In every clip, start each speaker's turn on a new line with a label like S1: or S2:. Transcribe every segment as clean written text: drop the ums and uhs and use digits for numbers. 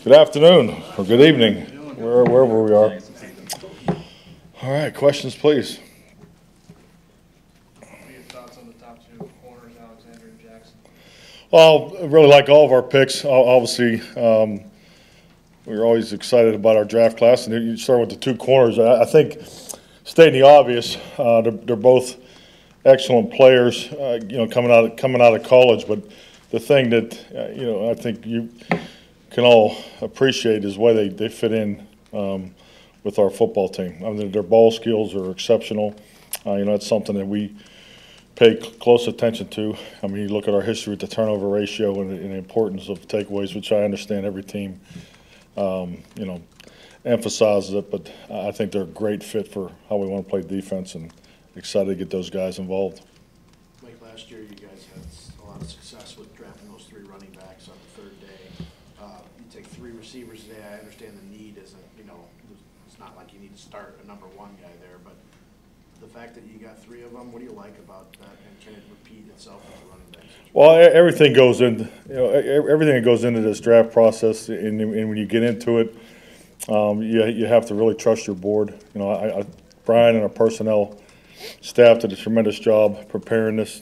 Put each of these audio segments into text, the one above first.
S1: Good afternoon, or good evening, wherever we are. All right, questions, please.
S2: What are your thoughts on the top two corners, Alexander and Jackson?
S1: Well, I really like all of our picks. Obviously, we're always excited about our draft class, and you start with the two corners. I think, stating the obvious, they're both excellent players. Coming out of college, but the thing that I think you can all appreciate is why they fit in with our football team. I mean, their ball skills are exceptional. That's something that we pay close attention to. I mean, you look at our history with the turnover ratio and the importance of takeaways, which I understand every team, emphasizes it. But I think they're a great fit for how we want to play defense, and excited to get those guys involved.
S3: Mike, last year you guys had a lot of success with drafting those three running backs on the third day. You take three receivers today. I understand the need isn't, it's not like you need to start a number one guy there, but the fact that you got three of them, what do you like about that, and can it repeat itself with the running backs?
S1: Well, everything goes in, everything that goes into this draft process, and when you get into it, you have to really trust your board. Brian and our personnel staff did a tremendous job preparing this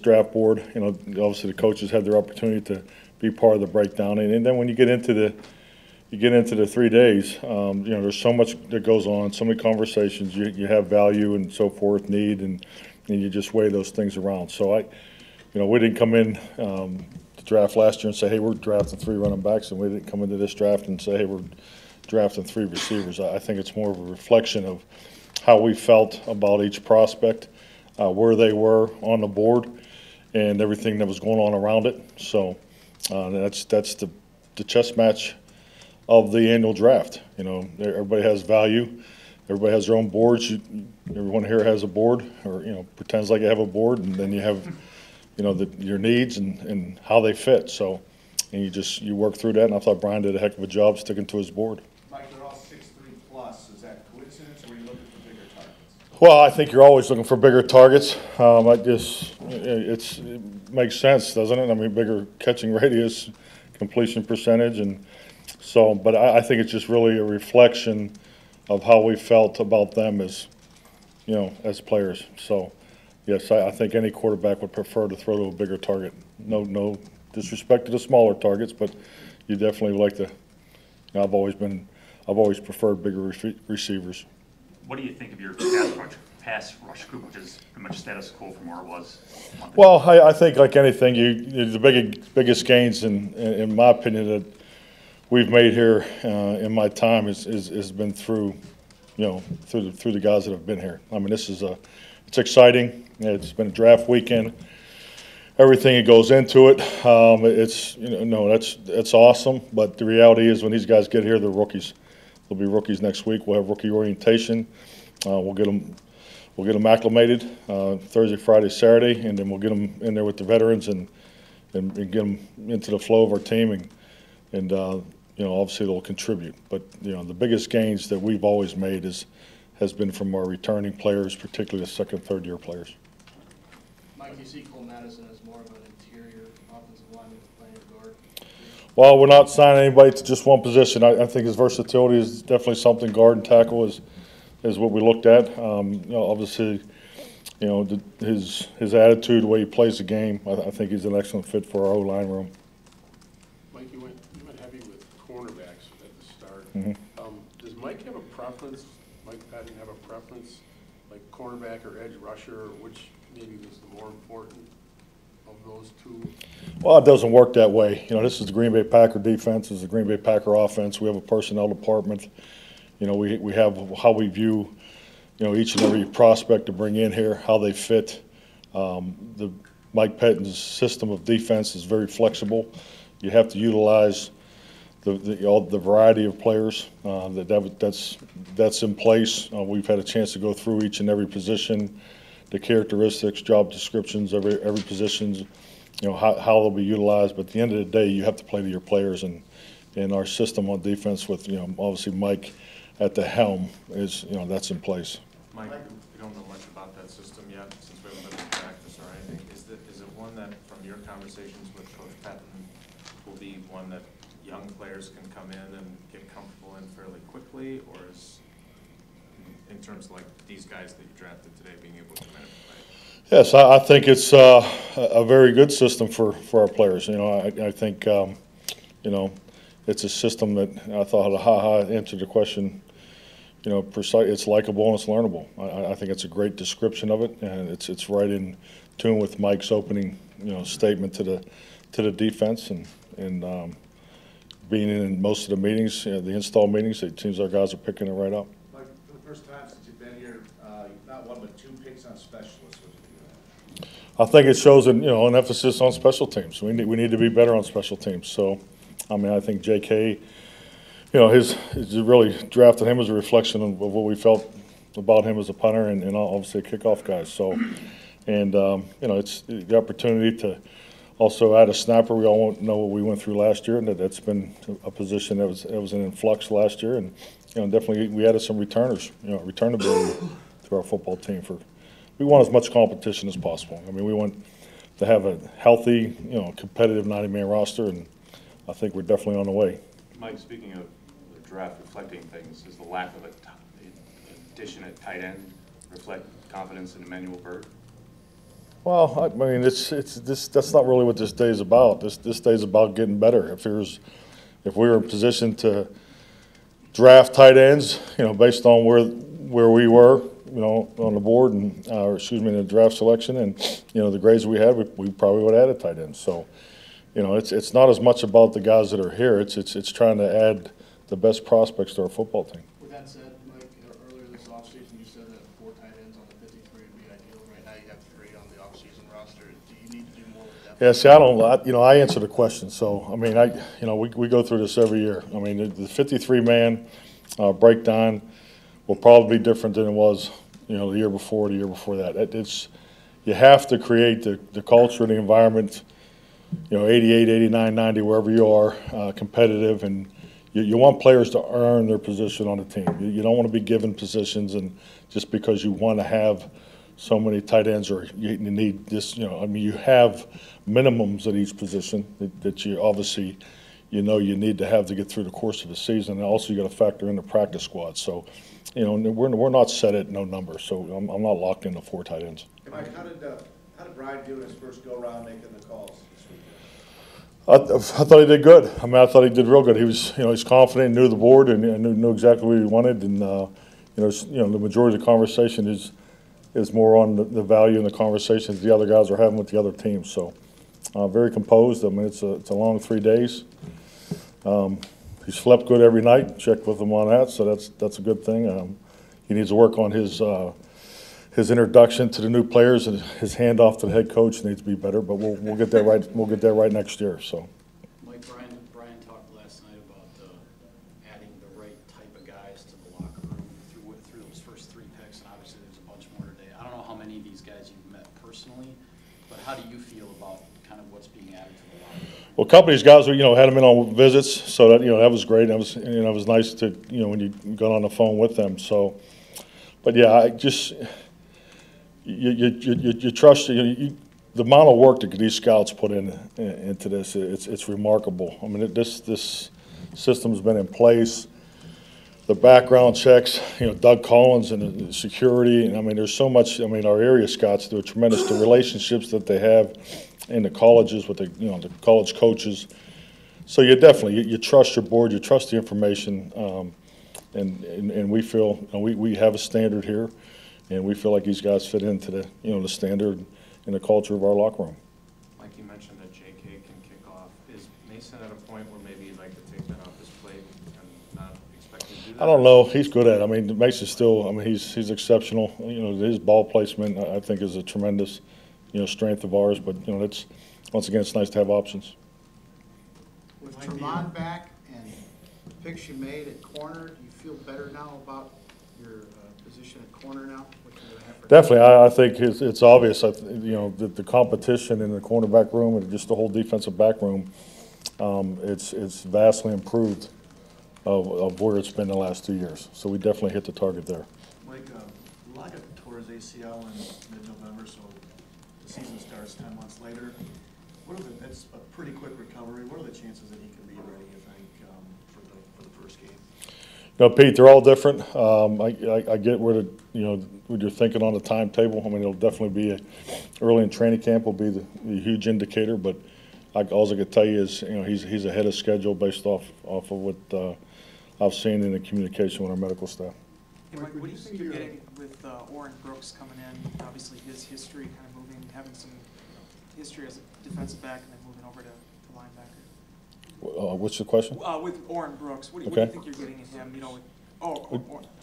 S1: draft board. Obviously the coaches had their opportunity to be part of the breakdown, and then when you get into the 3 days, there's so much that goes on, so many conversations. You have value and so forth, need, and you just weigh those things around. So we didn't come in the draft last year and say, hey, we're drafting 3 running backs, and we didn't come into this draft and say, hey, we're drafting 3 receivers. I think it's more of a reflection of how we felt about each prospect, where they were on the board, and everything that was going on around it. So that's the chess match of the annual draft. Everybody has value. Everybody has their own boards. Everyone here has a board, or pretends like you have a board, and then you have your needs and how they fit. So, and you work through that. And I thought Brian did a heck of a job sticking to his board.
S4: Mike, they're all 6'3 plus. Is that coincidence, or are you looking for bigger targets?
S1: Well, I think you're always looking for bigger targets. It makes sense, doesn't it? I mean, bigger catching radius, completion percentage, and so. But I think it's just really a reflection of how we felt about them as players. So, yes, I think any quarterback would prefer to throw to a bigger target. No disrespect to the smaller targets, but you definitely like to. I've always preferred bigger receivers.
S5: What do you think of your pass rush group, which is pretty much status quo from where it was a month ago?
S1: Well, I think like anything, the biggest gains, in my opinion, that we've made here in my time has been through the guys that have been here. I mean, it's exciting. It's been a draft weekend. Everything that goes into it, that's awesome. But the reality is, when these guys get here, they're rookies. They'll be rookies next week. We'll have rookie orientation. We'll get them acclimated Thursday, Friday, Saturday, and then we'll get them in there with the veterans and get them into the flow of our team, and obviously they'll contribute. But the biggest gains that we've always made has been from our returning players, particularly the second, third year players.
S2: Mike, you see Cole Madison as more of an interior offensive lineman playing guard?
S1: Well, we're not signing anybody to just one position. I think his versatility is definitely something. Guard and tackle is what we looked at. Obviously, his attitude, the way he plays the game, I think he's an excellent fit for our O-line room.
S6: Mike, you went heavy with cornerbacks at the start.
S1: Mm-hmm.
S6: Does Mike have a preference? Mike Patton have a preference, like cornerback or edge rusher, or which maybe was the more important of those two?
S1: Well, it doesn't work that way. This is the Green Bay Packer defense. This is the Green Bay Packer offense. We have a personnel department. We have how we view, each and every prospect to bring in here, how they fit. The Mike Patton's system of defense is very flexible. You have to utilize the variety of players that's in place. We've had a chance to go through each and every position, the characteristics, job descriptions, every position's, how they'll be utilized. But at the end of the day, you have to play to your players, and our system on defense with obviously Mike at the helm is that's in place.
S4: Mike, we don't know much about that system yet since we haven't been in practice or anything. Is it one that, from your conversations with Coach Patton, will be one that young players can come in and get comfortable in fairly quickly, or is, in terms of like these guys that you drafted today, being able to come in and play?
S1: Yes, I think it's a very good system for our players. You know, I think, you know, it's a system that I thought answered the question, you know, precise. It's likable and it's learnable. I think it's a great description of it, and it's right in tune with Mike's opening, you know, statement to the defense, and being in most of the meetings, you know, the install meetings, it seems our guys are picking it right up.
S4: Mike, for the first time since you've been here, you've not one but 2 picks on specialists. What do you do that?
S1: I think it shows an emphasis on special teams. We need to be better on special teams. So, I mean, I think J.K., you know, his really drafted him as a reflection of what we felt about him as a punter and obviously a kickoff guy. So, and you know, it's the opportunity to also add a snapper. We all know what we went through last year, and that's been a position that was in flux last year. And you know, definitely we added some returners, you know, returnability to our football team. We want as much competition as possible. I mean, we want to have a healthy, you know, competitive 90-man roster, and I think we're definitely on the way.
S7: Mike, speaking of the draft reflecting things, does the lack of an addition at tight end reflect confidence in Emmanuel Bird?
S1: Well, I mean, that's not really what this day is about. This day is about getting better. If we were in position to draft tight ends, you know, based on where we were, you know, on the board and in the draft selection, and you know the grades we had, we probably would have added tight ends. So, you know, it's not as much about the guys that are here. It's trying to add the best prospects to our football team.
S2: With that said, Mike, earlier this offseason, you said that 4 tight ends on the 53 would be ideal. Right now, you have 3 on the offseason roster. Do you need to do more with that?
S1: Yeah, see, I answer the question. So, I mean, we go through this every year. I mean, the 53-man breakdown will probably be different than it was, you know, the year before that. You have to create the culture and the environment, you know, 88, 89, 90, wherever you are, competitive, and you want players to earn their position on the team. You don't want to be given positions and just because you want to have so many tight ends or you need this, you know, I mean, you have minimums at each position that you obviously, you know, you need to have to get through the course of the season. And also you got to factor in the practice squad. So, you know, we're not set at no number. So I'm not locked into 4 tight ends.
S4: Mike, how did Brian do in his first go-around making the calls this weekend?
S1: I thought he did good. I mean, I thought he did real good. He was, you know, he's confident, knew the board, and knew exactly what he wanted. And the majority of the conversation is more on the value and the conversations the other guys are having with the other teams. So, very composed. I mean, it's a long 3 days. He slept good every night. Checked with him on that, so that's a good thing. He needs to work on his introduction to the new players, and his handoff to the head coach needs to be better. But we'll get that right. We'll get that right next year. So.
S8: Mike, Brian talked last night about adding the right type of guys to the locker room through those first 3 picks, and obviously there's a bunch more today. I don't know how many of these guys you've met personally, but how do you feel about kind of what's being added to the locker room?
S1: Well, a couple of these guys, had them in on visits, so that that was great. That was it was nice to when you got on the phone with them. So, but yeah, I just you trust the amount of work that these scouts put into this. It's remarkable. I mean, this system's been in place. The background checks, Doug Collins and the security, and I mean, there's so much. I mean, our area scouts do a tremendous. The relationships that they have in the colleges with the college coaches. So you definitely you trust your board, you trust the information, and we feel we have a standard here, and we feel like these guys fit into the the standard and the culture of our locker room.
S4: Mike, you mentioned that J.K. can kick off. Is Mason at a point where maybe you'd like to take that off his plate and not expect him to do that?
S1: I don't know. He's good at it. I mean, Mason's still. I mean, he's exceptional. His ball placement I think is a tremendous strength of ours. But it's once again it's nice to have options.
S3: With Tremont back and the picks you made at corner, do you feel better now about your position at corner now?
S1: Definitely, I think it's obvious. That the competition in the cornerback room and just the whole defensive back room, it's vastly improved of where it's been the last 2 years. So we definitely hit the target there.
S9: Mike, Lockett tore his ACL in mid-November, so the season starts 10 months later. It's a pretty quick recovery. What are the chances that he can be ready, you think? for the first game?
S1: No, Pete, they're all different. I get where what you're thinking on the timetable. I mean, it'll definitely be early in training camp will be the huge indicator, but all I can tell you is, he's ahead of schedule based off of what I've seen in the communication with our medical staff.
S10: Hey, Mike, what do you think you're getting with Oren Brooks coming in? Obviously, his history kind of moving, having some history as a defensive back, and then moving over to linebacker.
S1: What's the question?
S10: With Oren Brooks, what do you
S1: Okay.
S10: think you're getting in him? I'm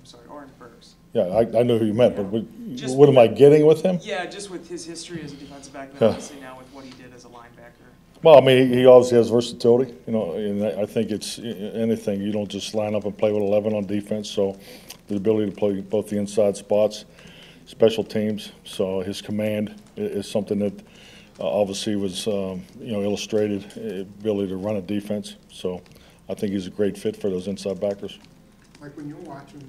S10: sorry, Oren Burks.
S1: Yeah, I know who you meant, but
S10: Just
S1: what am I getting with him?
S10: Yeah, just with his history as a defensive back, and
S1: Yeah.
S10: obviously now with what he did as a linebacker.
S1: Well, I mean, he obviously has versatility, and I think it's anything. You don't just line up and play with 11 on defense, so the ability to play both the inside spots, special teams. So his command is something that obviously was, illustrated, ability to run a defense. So I think he's a great fit for those inside backers.
S11: Like when you're watching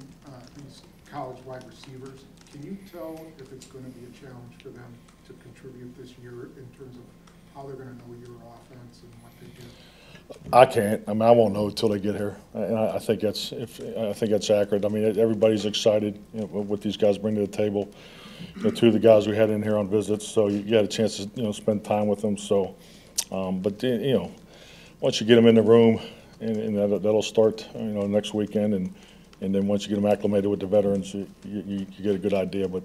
S11: these college wide receivers, can you tell if it's going to be a challenge for them to contribute this year in terms of how they're going to know your offense and what they do?
S1: I can't. I mean, I won't know until they get here, and I think that's accurate. I mean, everybody's excited, what these guys bring to the table. Two of the guys we had in here on visits, so you got a chance to spend time with them. So, but once you get them in the room, and that'll start next weekend, and then once you get them acclimated with the veterans, you get a good idea. But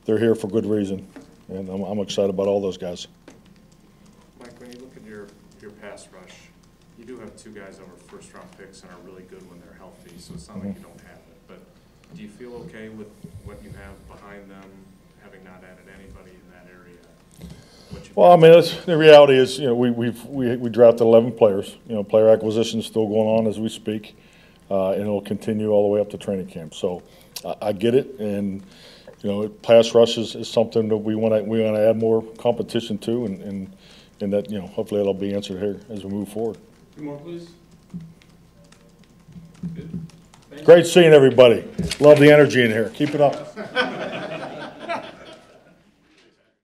S1: they're here for good reason, and I'm excited about all those guys.
S4: Mike, when you look at your pass rush, you do have two guys that were first-round picks and are really good when they're healthy, so it's not like you don't have it. But do you feel okay with what you have behind them, having not added anybody in that area?
S1: Well, I mean, the reality is, we drafted 11 players. Player acquisition is still going on as we speak, and it'll continue all the way up to training camp. So I get it, and pass rush is something that we want to add more competition to, and that hopefully that'll be answered here as we move forward.
S6: Two more, please. Good.
S1: Great seeing everybody. Love the energy in here. Keep it up.